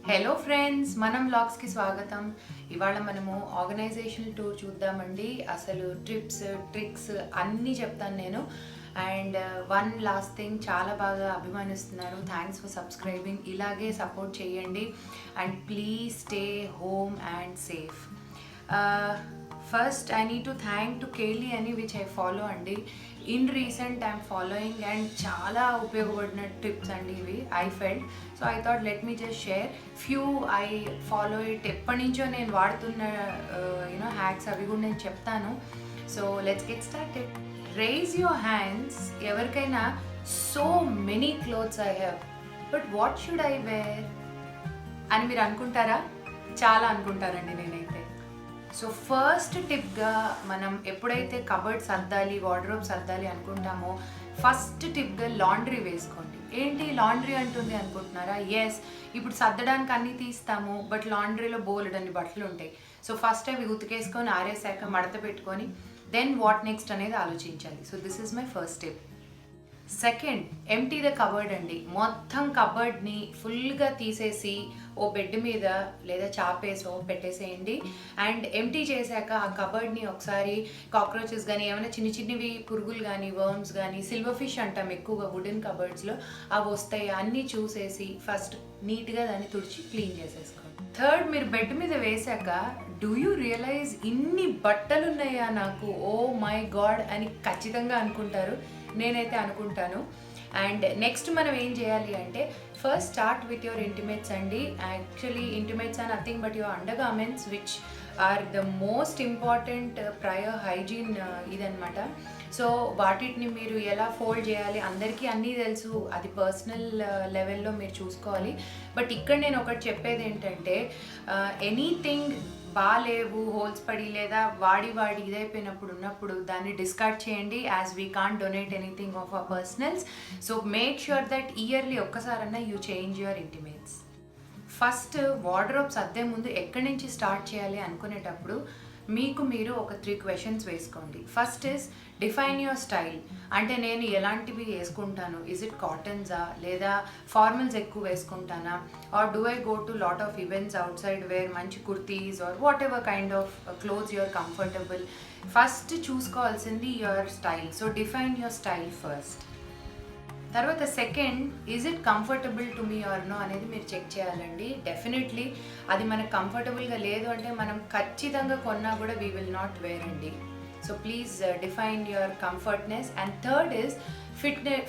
Hello friends, మనం వ్లాగ్స్కి స్వాగతం. ఇవాళ మనము ఆర్గనైజేషనల్ టూర్ చూద్దామండి. అసలు ట్రిప్స్, ట్రిక్స్ అన్నీ చెప్తాను నేను. అండ్ వన్ లాస్ట్ థింగ్, చాలా బాగా అభిమానిస్తున్నారు. Thanks for subscribing. ఇలాగే సపోర్ట్ చేయండి and please stay home and safe. First I need to thank to Kelly అని విచ్ ఐ ఫాలో అండి. In recent I'm following and చాలా ఉపయోగపడిన టిప్స్ అండి ఇవి. I felt so I thought let me just share few. I follow it, ఎప్పటి నుంచో నేను వాడుతున్న హ్యాక్స్ అవి కూడా నేను చెప్తాను. So let's get started. Rise your hands. ఎవరికైనా so many clothes I have, but what should I wear అని మీరు అనుకుంటారా? చాలా అనుకుంటారండి నేనైతే. సో ఫస్ట్ టిప్గా మనం ఎప్పుడైతే కబర్డ్ సర్దాలి, వార్డ్రోబ్ సర్దాలి అనుకుంటామో ఫస్ట్ టిప్గా లాండ్రీ వేసుకోండి. ఏంటి లాండ్రీ అంటుంది అనుకుంటున్నారా? ఎస్, ఇప్పుడు సర్దడానికి అన్నీ తీస్తాము, బట్ లాండ్రీలో బోలెడన్ని బట్టలు ఉంటాయి. సో ఫస్ట్ అవి ఉతికేసుకొని ఆరేసాక మడత పెట్టుకొని దెన్ వాట్ నెక్స్ట్ అనేది ఆలోచించాలి. So this is my first tip. Second, empty the cupboard అండి. మొత్తం కబర్డ్ని ఫుల్గా తీసేసి ఓ బెడ్ మీద లేదా చాపేసో పెట్టేసేయండి. అండ్ ఎంటీ చేశాక ఆ కబర్డ్ని ఒకసారి కాక్రోచెస్ కానీ ఏమైనా చిన్న చిన్నవి పురుగులు కానీ, వర్మ్స్ కానీ, సిల్వర్ ఫిష్ అంటాం ఎక్కువగా వుడెన్ కబర్డ్స్లో, అవి వస్తాయి అన్నీ చూసేసి ఫస్ట్ నీట్గా దాన్ని తుడిచి క్లీన్ చేసేసుకోండి. థర్డ్, మీరు బెడ్ మీద వేశాక డూ యూ రియలైజ్ ఇన్ని బట్టలు ఉన్నాయా నాకు, ఓ మై గాడ్ అని ఖచ్చితంగా అనుకుంటారు. నేనైతే అనుకుంటాను. అండ్ నెక్స్ట్ మనం ఏం చేయాలి అంటే first start with your intimates అండి. Actually intimates are nothing but your under garments which are the most important prior hygiene ఇదనమాట. సో వాటిని మీరు ఎలా ఫోల్డ్ చేయాలి అందరికీ అన్నీ తెలుసు, అది పర్సనల్ లెవెల్లో మీరు చూసుకోవాలి. బట్ ఇక్కడ నేను ఒకటి చెప్పేది ఏంటంటే ఎనీథింగ్ బాగాలేవు, హోల్స్ పడి లేదా వాడి ఇదైపోయినప్పుడు ఉన్నప్పుడు దాన్ని డిస్కార్డ్ చేయండి, as we can't donate anything of our personals. So make sure that yearly ఒక్కసారన్నా you change your intimates. First wardrobes అద్దే ముందు ఎక్కడి నుంచి స్టార్ట్ చేయాలి అనుకునేటప్పుడు మీకు మీరు ఒక 3 క్వశ్చన్స్ వేసుకోండి. First is define your style. అంటే నేను ఎలాంటివి వేసుకుంటాను, ఇజ్ ఇట్ కాటన్సా లేదా ఫార్మల్స్ ఎక్కువ వేసుకుంటానా, or do I go to lot of events outside where మంచి kurtis or whatever kind of clothes you're comfortable. First చూసుకోవాల్సింది your style. So define your style first. తర్వాత second, is it comfortable to me or no అనేది మీరు check చేయాలండి. Definitely అది మనకు కంఫర్టబుల్గా లేదు అంటే మనం ఖచ్చితంగా కొన్నా కూడా వీ విల్ నాట్ వేర్ అండి. So please define your comfortness. And third is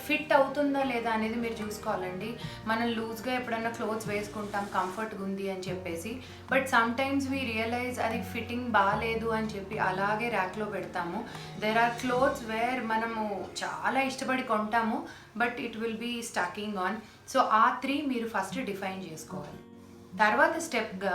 fit అవుతుందా లేదా అనేది మీరు చూసుకోవాలండి. మనం లూజ్గా ఎప్పుడన్నా క్లోత్స్ వేసుకుంటాం కంఫర్ట్గా ఉంది అని చెప్పేసి, బట్ సమ్టైమ్స్ వీ రియలైజ్ అది ఫిట్టింగ్ బాగాలేదు అని చెప్పి అలాగే ర్యాక్లో పెడతాము. దెర్ ఆర్ క్లోత్స్ వేర్ మనము చాలా ఇష్టపడి కొంటాము, but it will be stucking on. So ఆ 3 మీరు ఫస్ట్ డిఫైన్ చేసుకోవాలి. తర్వాత స్టెప్గా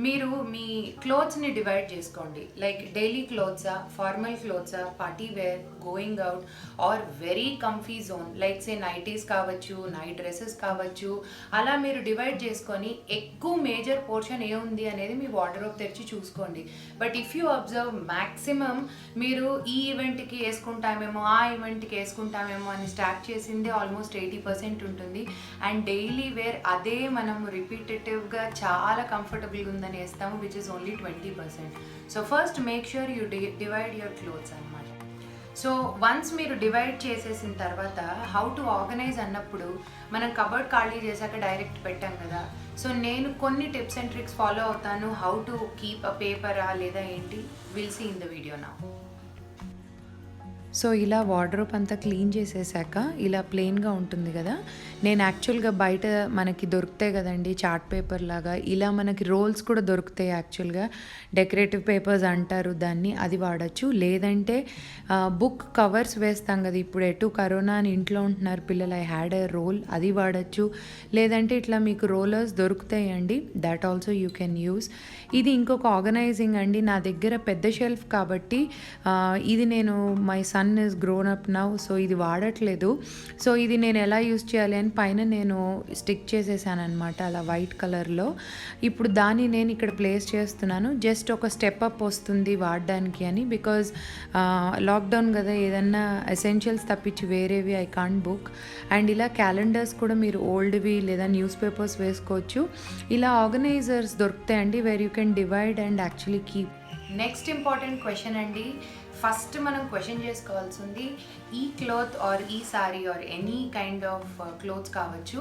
మీరు మీ క్లోత్స్ని డివైడ్ చేసుకోండి. లైక్ డైలీ క్లోత్సా, ఫార్మల్ క్లోత్సా, party wear, going out or very comfy zone like say nighties కావచ్చు, నైట్ డ్రెస్సెస్ కావచ్చు. అలా మీరు డివైడ్ చేసుకొని ఎక్కువ మేజర్ పోర్షన్ ఏముంది అనేది మీ వార్డ్రోబ్ తెరిచి చూసుకోండి. But if you observe maximum మీరు ఈ ఈవెంట్కి వేసుకుంటామేమో, ఆ ఈవెంట్కి వేసుకుంటామేమో అని స్టార్ట్ చేసిందే ఆల్మోస్ట్ 80% ఉంటుంది. అండ్ డైలీ వేర్ అదే మనము రిపీటేటివ్గా చాలా కంఫర్టబుల్గా ఉందని వేస్తాము, which is only 20%. So first make sure you divide your clothes అన్నమాట. సో వన్స్ మీరు డివైడ్ చేసేసిన తర్వాత హౌ టు ఆర్గనైజ్ అన్నప్పుడు మనం కబర్డ్ ఖాళీ చేశాక డైరెక్ట్ పెట్టాం కదా. సో నేను కొన్ని టిప్స్ అండ్ ట్రిక్స్ ఫాలో అవుతాను. హౌ టు కీప్ అ పేపరా లేదా ఏంటి, will see in the video now. So ఇలా వార్డ్రోబ్ అంతా క్లీన్ చేసేసాక ఇలా ప్లెయిన్గా ఉంటుంది కదా. నేను యాక్చువల్గా బయట మనకి దొరుకుతాయి కదండి చార్ట్ పేపర్ లాగా, ఇలా మనకి రోల్స్ కూడా దొరుకుతాయి. యాక్చువల్గా డెకరేటివ్ పేపర్స్ అంటారు దాన్ని, అది వాడచ్చు. లేదంటే బుక్ కవర్స్ వేస్తాం కదా, ఇప్పుడు ఎటు కరోనా అని ఇంట్లో ఉంటున్నారు పిల్లలు, ఐ హ్యాడ్ ఎ రోల్, అది వాడచ్చు. లేదంటే ఇట్లా మీకు రోలర్స్ దొరుకుతాయండి, that also you can use. ఇది ఇంకొక ఆర్గనైజింగ్ అండి. నా దగ్గర పెద్ద షెల్ఫ్ కాబట్టి ఇది నేను my son son is grown up now. So ఇది వాడట్లేదు. సో ఇది నేను ఎలా యూస్ చేయాలి అని పైన నేను స్టిక్ చేసేసాను అనమాట, అలా వైట్ కలర్లో. ఇప్పుడు దాన్ని నేను ఇక్కడ ప్లేస్ చేస్తున్నాను. జస్ట్ ఒక స్టెప్ అప్ వస్తుంది వాడడానికి అని, బికాజ్ లాక్డౌన్ కదా, ఏదన్నా ఎసెన్షియల్స్ తప్పించి వేరేవి ఐ కాంట్ బుక్. అండ్ ఇలా క్యాలెండర్స్ కూడా మీరు ఓల్డ్వి లేదా న్యూస్ పేపర్స్ వేసుకోవచ్చు. ఇలా ఆర్గనైజర్స్ దొరుకుతాయండి where you can divide and actually keep. Next important question అండి. ఫస్ట్ మనం క్వశ్చన్ చేసుకోవాల్సింది, ఈ క్లోత్ ఆర్ ఈ sari or any kind of clothes కావచ్చు,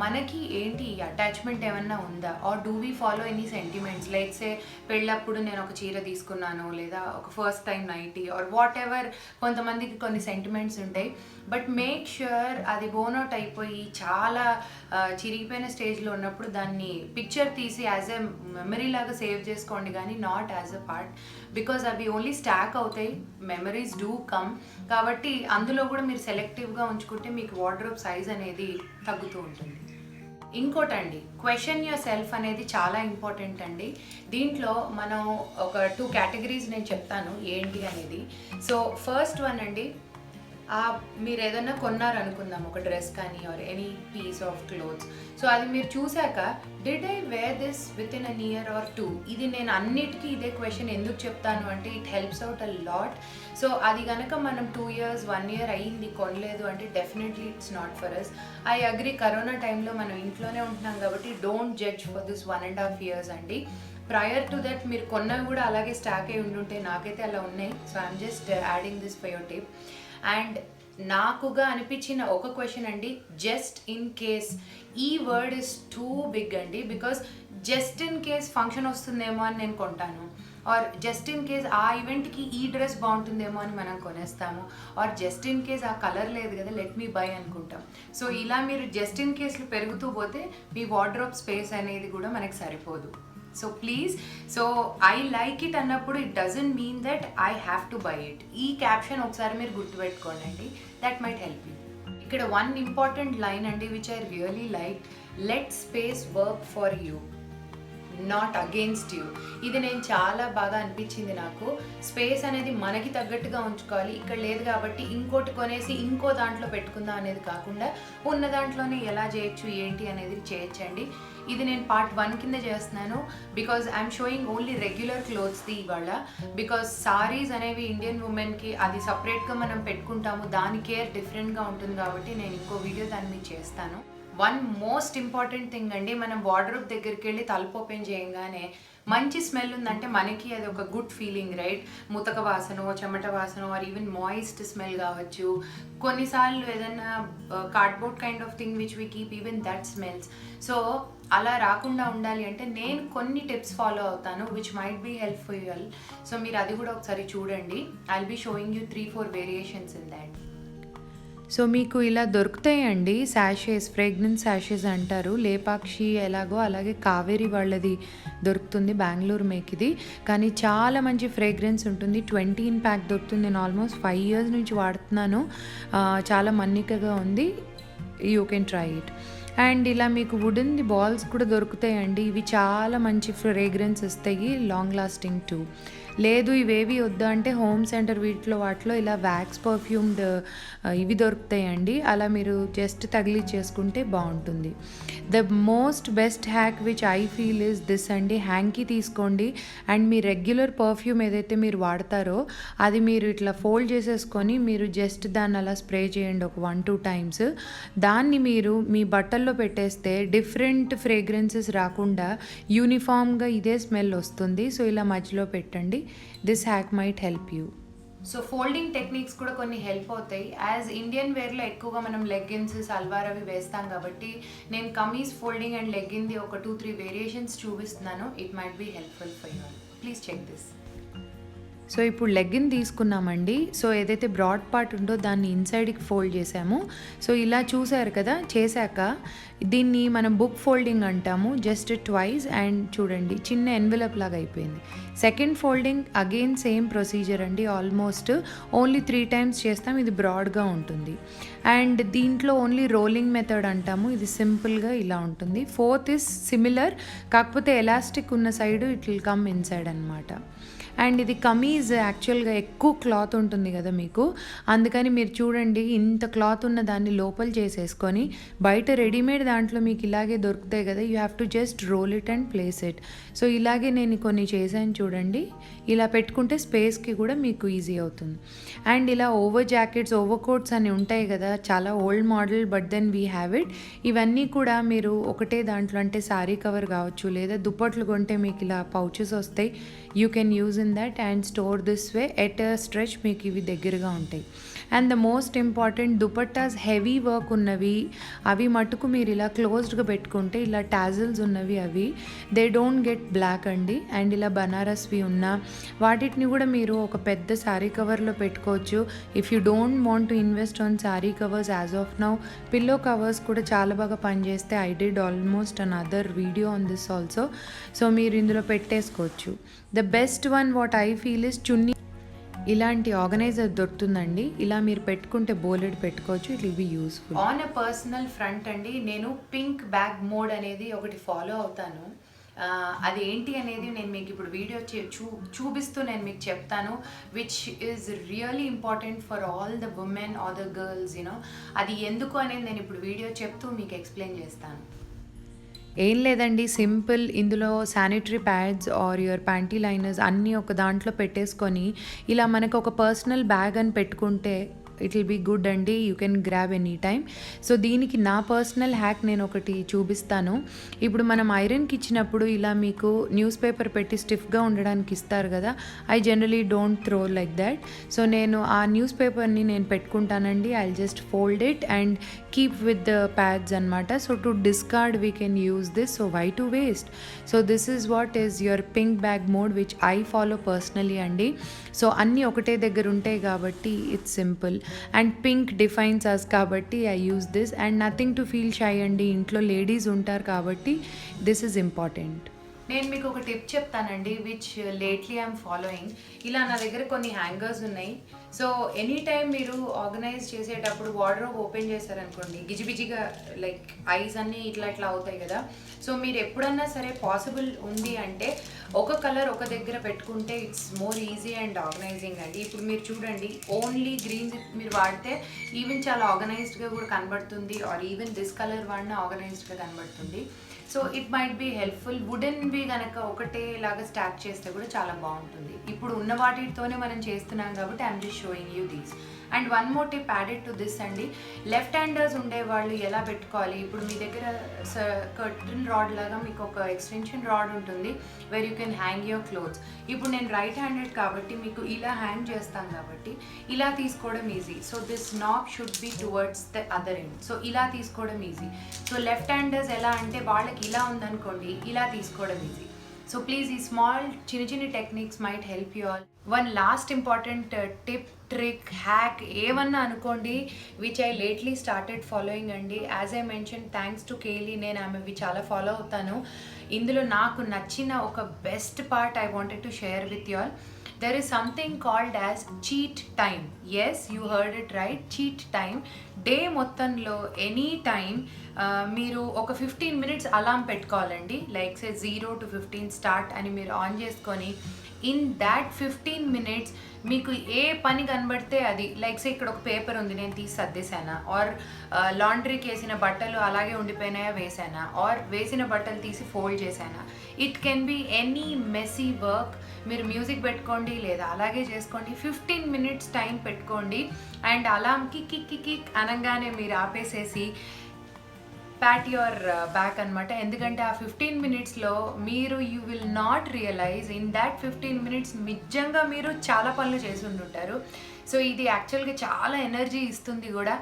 మనకి ఏంటి అటాచ్మెంట్ ఏమన్నా ఉందా? Or do we follow any sentiments? Like say పెళ్ళప్పుడు నేను ఒక చీర తీసుకున్నాను, లేదా ఒక first time nighty or whatever. కొంతమందికి కొన్ని సెంటిమెంట్స్ ఉంటాయి. బట్ మేక్ ష్యూర్ అది బోనౌట్ అయిపోయి చాలా చిరిగిపోయిన స్టేజ్లో ఉన్నప్పుడు దాన్ని పిక్చర్ తీసి యాజ్ ఎ మెమరీ లాగా సేవ్ చేసుకోండి, కానీ not as a part. Because అవి ఓన్లీ స్టాక్ అవుతాయి, మెమరీస్ డూ కమ్. కాబట్టి అందులో కూడా మీరు సెలెక్టివ్గా ఉంచుకుంటే మీకు వార్డ్రోబ్ సైజ్ అనేది తగ్గుతూ ఉంటుంది. ఇంకోటండి, క్వశ్చన్ యువర్ సెల్ఫ్ అనేది చాలా ఇంపార్టెంట్ అండి. దీంట్లో మనం ఒక 2 కేటగిరీస్ నేను చెప్తాను ఏంటి అనేది. సో ఫస్ట్ వన్ అండి, మీరు ఏదైనా కొన్నారనుకుందాం, ఒక డ్రెస్ కానీ or any piece of clothes. So అది మీరు చూశాక did I wear this with in an year or 2? ఇది నేను అన్నిటికీ ఇదే క్వశ్చన్ ఎందుకు చెప్తాను అంటే it helps out a lot. So అది కనుక మనం 2 years 1 year అయ్యింది కొనలేదు అంటే definitely it's not for us. I agree, corona టైంలో మనం ఇంట్లోనే ఉంటున్నాం కాబట్టి don't judge for this 1.5 years అండి. ప్రయర్ టు దట్ మీరు కొన్నవి కూడా అలాగే స్టాక్ అయి ఉండుంటే, నాకైతే అలా ఉన్నాయి. So I'm just adding this for your tip. And నాకుగా అనిపించిన ఒక క్వశ్చన్ అండి, జస్ట్ ఇన్ కేస్. ఈ వర్డ్ ఇస్ టూ బిగ్ అండి, because just in case function వస్తుందేమో అని నేను కొంటాను, ఆర్ జస్ట్ ఇన్ కేస్ ఆ ఈవెంట్కి ఈ డ్రెస్ బాగుంటుందేమో అని మనం కొనేస్తాము, ఆర్ జస్ట్ ఇన్ కేస్ ఆ కలర్ లేదు కదా లెట్ మీ బై అనుకుంటాం. సో ఇలా మీరు జస్ట్ ఇన్ కేస్లు పెరుగుతూ పోతే మీ వార్డ్రోబ్ స్పేస్ అనేది కూడా మనకి సరిపోదు. So please, so I like it అన్నప్పుడు it doesn't mean that I have to buy it. ఈ క్యాప్షన్ ఒకసారి మీరు గుర్తుపెట్టుకోండి, దట్ మైట్ హెల్ప్ యూ. ఇక్కడ వన్ ఇంపార్టెంట్ లైన్ అండి which I really like, let space work for you, not against you. ఇది నేను చాలా బాగా అనిపించింది నాకు. స్పేస్ అనేది మనకి తగ్గట్టుగా ఉంచుకోవాలి. ఇక్కడ లేదు కాబట్టి ఇంకోటి కొనేసి ఇంకో దాంట్లో పెట్టుకుందాం అనేది కాకుండా ఉన్న దాంట్లోనే ఎలా చేయొచ్చు ఏంటి అనేది చేయొచ్చండి. ఇది నేను పార్ట్ 1 కింద చేస్తున్నాను, because I'm showing only regular క్లోత్స్ది ఇవాళ. బికాజ్ సారీస్ అనేవి ఇండియన్ ఉమెన్కి అది సపరేట్గా మనం పెట్టుకుంటాము, దాని కేర్ డిఫరెంట్గా ఉంటుంది కాబట్టి నేను ఇంకో వీడియో దాని మీద చేస్తాను. వన్ మోస్ట్ ఇంపార్టెంట్ థింగ్ అండి, మనం వార్డ్రోబ్ దగ్గరికి వెళ్ళి తలుపు ఓపెన్ చేయగానే మంచి స్మెల్ ఉందంటే మనకి అది ఒక గుడ్ ఫీలింగ్, రైట్? ముతక వాసన, చెమట వాసన ఆర్ ఈవెన్ మాయిస్ట్ స్మెల్ కావచ్చు. కొన్నిసార్లు ఏదైనా cardboard kind of thing which we keep, even that smells. So అలా రాకుండా ఉండాలి అంటే నేను కొన్ని టిప్స్ ఫాలో అవుతాను which might be helpful. So మీరు అది కూడా ఒకసారి చూడండి. I will be showing you 3-4 variations in that. So మీకు ఇలా దొరుకుతాయండి శాషేస్, ఫ్రేగ్రెన్స్ శాషేస్ అంటారు. లేపాక్షి ఎలాగో అలాగే కావేరి వాళ్ళది దొరుకుతుంది, బెంగళూరు మేక్ ఇది. కానీ చాలా మంచి ఫ్రేగ్రెన్స్ ఉంటుంది. 20 in pack దొరుకుతుంది. నేను ఆల్మోస్ట్ 5 years నుంచి వాడుతున్నాను. చాలా మన్నికగా ఉంది. You can try it. And ఇలా మీకు వుడెన్ది బాల్స్ కూడా దొరుకుతాయండి. ఇవి చాలా మంచి ఫ్రేగ్రెన్స్ ఇస్తాయి, లాంగ్ లాస్టింగ్ టూ. లేదు ఇవేవి వద్దా అంటే హోమ్ సెంటర్ వాటిలో ఇలా వ్యాక్స్ పర్ఫ్యూమ్డ్ ఇవి దొరుకుతాయండి. అలా మీరు జస్ట్ తగిలిచ్చేసుకుంటే బాగుంటుంది. The most best hack which I feel is this అండి, హ్యాంకీ తీసుకోండి అండ్ మీ రెగ్యులర్ పర్ఫ్యూమ్ ఏదైతే మీరు వాడతారో అది మీరు ఇట్లా ఫోల్డ్ చేసేసుకొని మీరు జస్ట్ దాన్ని అలా స్ప్రే చేయండి ఒక 1-2 times. దాన్ని మీరు మీ బట్టల్లో పెట్టేస్తే డిఫరెంట్ ఫ్రేగ్రెన్సెస్ రాకుండా యూనిఫామ్గా ఇదే స్మెల్ వస్తుంది. సో ఇలా మధ్యలో పెట్టండి. This hack might help you. So folding techniques కూడా కొన్ని హెల్ప్ అవుతాయి. యాజ్ ఇండియన్ వేర్లో ఎక్కువగా మనం లెగ్గిన్స్, సల్వార్ అవి వేస్తాం కాబట్టి నేను కమీజ్ ఫోల్డింగ్ అండ్ లెగ్గిన్ది ఒక 2-3 వేరియేషన్స్ చూపిస్తున్నాను. It might be helpful for you. Please check this. So ఇప్పుడు లెగ్గిన్ తీసుకున్నామండి. సో ఏదైతే బ్రాడ్ పార్ట్ ఉందో దాన్ని ఇన్సైడ్కి ఫోల్డ్ చేసాము. సో ఇలా చూసారు కదా, చేశాక దీన్ని మనం బుక్ ఫోల్డింగ్ అంటాము. జస్ట్ ట్వైస్ అండ్ చూడండి చిన్న ఎన్వెలప్ లాగా అయిపోయింది. Second folding again same procedure అండి, ఆల్మోస్ట్ ఓన్లీ 3 times చేస్తాం. ఇది బ్రాడ్గా ఉంటుంది. అండ్ దీంట్లో ఓన్లీ రోలింగ్ మెథడ్ అంటాము. ఇది సింపుల్గా ఇలా ఉంటుంది. 4th ఇస్ సిమిలర్, కాకపోతే ఎలాస్టిక్ ఉన్న side it will come inside అనమాట. అండ్ ఇది కమీజ్ యాక్చువల్గా ఎక్కువ క్లాత్ ఉంటుంది కదా మీకు, అందుకని మీరు చూడండి ఇంత క్లాత్ ఉన్న దాన్ని లోపల చేసేసుకొని, బయట రెడీమేడ్ దాంట్లో మీకు ఇలాగే దొరుకుతాయి కదా, you have to just roll it and place it. So ఇలాగే నేను కొన్ని చేశాను చూడండి, ఇలా పెట్టుకుంటే స్పేస్కి కూడా మీకు ఈజీ అవుతుంది. అండ్ ఇలా ఓవర్ జాకెట్స్, ఓవర్ కోట్స్ అని ఉంటాయి కదా, చాలా old model but then we have it. ఇవన్నీ కూడా మీరు ఒకటే దాంట్లో, అంటే శారీ కవర్ కావచ్చు లేదా దుప్పట్లు కొంటే మీకు ఇలా పౌచెస్ వస్తాయి, you can use in that and store this way at a stretch. మీకు ఇవి దగ్గరగా ఉంటాయి. And the most important, dupattas heavy work ఉన్నవి అవి మటుకు మీరు ఇలా క్లోజ్డ్గా పెట్టుకుంటే, ఇలా టాజిల్స్ ఉన్నవి అవి దే డోంట్ గెట్ బ్లాక్ అండి. అండ్ ఇలా బనారస్వి ఉన్న వాటిని కూడా మీరు ఒక పెద్ద శారీ కవర్లో పెట్టుకోవచ్చు. If you don't want to invest on sari covers as of now, pillow covers కూడా చాలా బాగా పనిచేస్తే. I did almost another video on this also. So మీరు ఇందులో పెట్టేసుకోవచ్చు. The best one what I feel is chunni. ఇలాంటి ఆర్గనైజర్ దొరుకుతుందండి, ఇలా మీరు పెట్టుకుంటే బోలెడ్ పెట్టుకోవచ్చు. It will be useful. On a personal front అండి, నేను పింక్ బ్యాగ్ మోడ్ అనేది ఒకటి ఫాలో అవుతాను. అది ఏంటి అనేది నేను మీకు ఇప్పుడు వీడియో చూపిస్తూ నేను మీకు చెప్తాను, which is really important for all the women or the girls you know. అది ఎందుకు అనేది నేను ఇప్పుడు వీడియో చెప్తూ మీకు ఎక్స్ప్లెయిన్ చేస్తాను. ఏం లేదండి, సింపుల్. ఇందులో sanitary pads or your panty liners అన్నీ ఒక దాంట్లో పెట్టేసుకొని, ఇలా మనకు ఒక పర్సనల్ బ్యాగ్ అని పెట్టుకుంటే ఇట్ విల్ బీ గుడ్ అండి. You can grab any time. So దీనికి నా పర్సనల్ హ్యాక్ నేను ఒకటి చూపిస్తాను. ఇప్పుడు మనం ఐరన్కి ఇచ్చినప్పుడు ఇలా మీకు న్యూస్ పేపర్ పెట్టి స్టిఫ్గా ఉండడానికి ఇస్తారు కదా, I generally don't throw like that. So నేను ఆ న్యూస్ పేపర్ని నేను పెట్టుకుంటానండి. I just fold it and keep with the pads అనమాట. So to discard we can use this. So why to waste? So this is what is your pink bag mode which I follow personally అండి. So అన్నీ ఒకటే దగ్గర ఉంటాయి కాబట్టి it's simple. And pink defines us కాబట్టి I use this. And nothing to feel shy అండి, ఇంట్లో ladies ఉంటారు కాబట్టి దిస్ ఈజ్ ఇంపార్టెంట్. నేను మీకు ఒక టిప్ చెప్తానండి విచ్ లేట్లీ ఐఎమ్ ఫాలోయింగ్. ఇలా నా దగ్గర కొన్ని హ్యాంగర్స్ ఉన్నాయి. సో ఎనీ టైం మీరు ఆర్గనైజ్ చేసేటప్పుడు వార్డ్రోబ్ ఓపెన్ చేశారనుకోండి, గిజిబిజిగా లైక్ ఐస్ అన్నీ ఇట్లా ఇట్లా అవుతాయి కదా. సో మీరు ఎప్పుడన్నా సరే పాసిబుల్ ఉంది అంటే ఒక కలర్ ఒక దగ్గర పెట్టుకుంటే it's more easy and organising అండి. ఇప్పుడు మీరు చూడండి, ఓన్లీ గ్రీన్స్ మీరు వాడితే ఈవెన్ చాలా ఆర్గనైజ్డ్గా కూడా కనబడుతుంది, ఆర్ ఈవెన్ దిస్ కలర్ వాడినా ఆర్గనైజ్డ్గా కనబడుతుంది. So it might be helpful. వుడెన్వి కనుక ఒకటేలాగా స్టాక్ చేస్తే కూడా చాలా బాగుంటుంది. ఇప్పుడు ఉన్న వాటితోనే మనం చేస్తున్నాం కాబట్టి I'm just showing you these. And one more tip added to this అండి, లెఫ్ట్ హ్యాండర్స్ ఉండేవాళ్ళు ఎలా పెట్టుకోవాలి. ఇప్పుడు మీ దగ్గర కర్టన్ రాడ్ లాగా మీకు ఒక ఎక్స్టెన్షన్ రాడ్ ఉంటుంది wear you can hang your clothes. ఇప్పుడు నేను రైట్ హ్యాండెడ్ కాబట్టి మీకు ఇలా హ్యాంగ్ చేస్తాను కాబట్టి ఇలా తీసుకోవడం easy. So this knob should be towards the other end. So ఇలా తీసుకోవడం ఈజీ. సో లెఫ్ట్ హ్యాండర్స్ ఎలా అంటే వాళ్ళకి ఇలా ఉందనుకోండి, ఇలా తీసుకోవడం ఈజీ. సో ప్లీజ్ ఈ స్మాల్ చిన్న చిన్న techniques might help you all. One last important tip, trick, hack ఏమన్నా అనుకోండి which I lately started following అండి. As I mention thanks to Kelly, నేను ఆమెవి చాలా ఫాలో అవుతాను. ఇందులో నాకు నచ్చిన ఒక best part I wanted to share with you all. There is something called as cheat time. Yes, you heard it right, cheat time. Day మొత్తంలో any time మీరు ఒక 15 minutes అలారం పెట్టుకోవాలండి. లైక్ సే 0 to 15 స్టార్ట్ అని మీరు on చేసుకొని in that 15 minutes మీకు ఏ పని కనబడితే అది, లైక్ సే ఇక్కడ ఒక పేపర్ ఉంది నేను తీసి సర్దేశానా, ఆర్ లాండ్రీకి వేసిన బట్టలు అలాగే ఉండిపోయినాయా వేసానా, ఆర్ వేసిన బట్టలు తీసి ఫోల్డ్ చేశానా. It can be any messy work. మీరు మ్యూజిక్ పెట్టుకోండి లేదా అలాగే చేసుకోండి. 15 minutes టైం పెట్టుకోండి అండ్ అలాంకి కిక్ కిక్ కిక్ అనగానే మీరు ఆపేసేసి ప్యాట్ యువర్ బ్యాక్ అనమాట. ఎందుకంటే ఆ 15 minutesలో మీరు you will not realise in that 15 minutes నిజంగా మీరు చాలా పనులు చేసి ఉంటుంటారు. సో ఇది యాక్చువల్గా చాలా ఎనర్జీ ఇస్తుంది కూడా.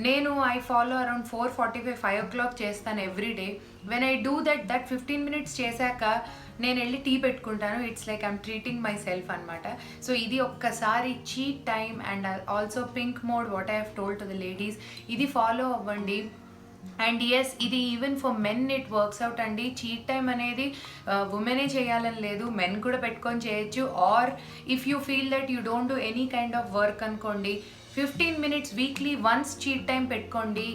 నేను ఐ ఫాలో అరౌండ్ 4:45, 5 o'clock చేస్తాను everyday. When I do that 15 minutes చేశాక నేను వెళ్ళి టీ పెట్టుకుంటాను. It's like I'm treating myself అనమాట. సో ఇది ఒక్కసారి cheat time and also pink mode what I have told to the ladies, ఇది follow అవ్వండి. అండ్ ఎస్, ఇది even for men it works out అండి. చీట్ టైం అనేది ఉమెనే చేయాలని లేదు, మెన్ కూడా పెట్టుకొని చేయొచ్చు. Or if you feel that you don't do any kind of work అనుకోండి, 15 minutes weekly once cheat time పెట్టుకోండి.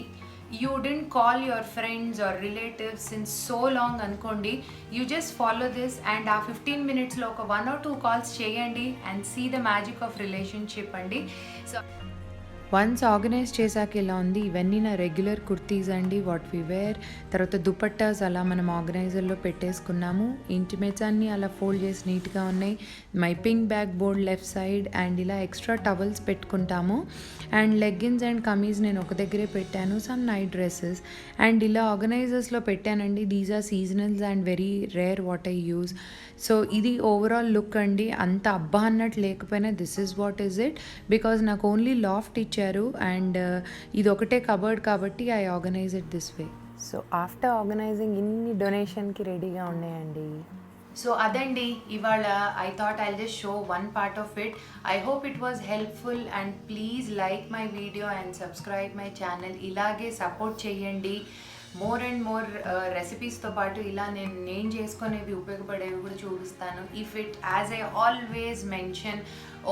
You don't call your friends or relatives since so long అనుకోండి, you just follow this and ఆ 15 మినిట్స్లో ఒక 1 or 2 calls చేయండి and see the magic of relationship అండి. So once organize చేశాక ఇలా ఉంది. ఇవన్నీ నా రెగ్యులర్ కుర్తీస్ అండి, వాట్ వి వేర్. తర్వాత దుపట్టాస్ అలా మనం ఆర్గనైజర్లో పెట్టేసుకున్నాము. ఇంటిమేట్స్ అన్నీ అలా ఫోల్డ్ చేసి నీట్గా ఉన్నాయి. My pink back board left side and ఇలా ఎక్స్ట్రా టవల్స్ పెట్టుకుంటాము. అండ్ లెగ్గిన్స్ అండ్ కమీజ్ నేను ఒక దగ్గరే పెట్టాను. సమ్ నైట్ డ్రెస్సెస్ అండ్ ఇలా ఆర్గనైజర్స్లో పెట్టానండి. These are seasonals and very rare what I use. So ఇది ఓవరాల్ లుక్ అండి. అంత అబ్బా అన్నట్టు లేకపోయినా this is what is it, because నాకు ఓన్లీ లాఫ్ట్ ఇచ్చారు అండ్ ఇది ఒకటే కబర్డ్ కాబట్టి I organise it this way. So after organising ఇన్ని డొనేషన్కి రెడీగా ఉన్నాయండి. సో అదండి ఇవాళ I thought I'll just show one part of it. I hope it was helpful and please like my video and subscribe my channel. ఇలాగే support చేయండి. More and more రెసిపీస్తో పాటు ఇలా నేను చేసుకునేవి ఉపయోగపడేవి కూడా చూపిస్తాను. If it as I always mention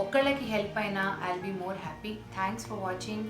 ఒక్కళ్ళకి హెల్ప్ అయినా I will be more happy. Thanks for watching.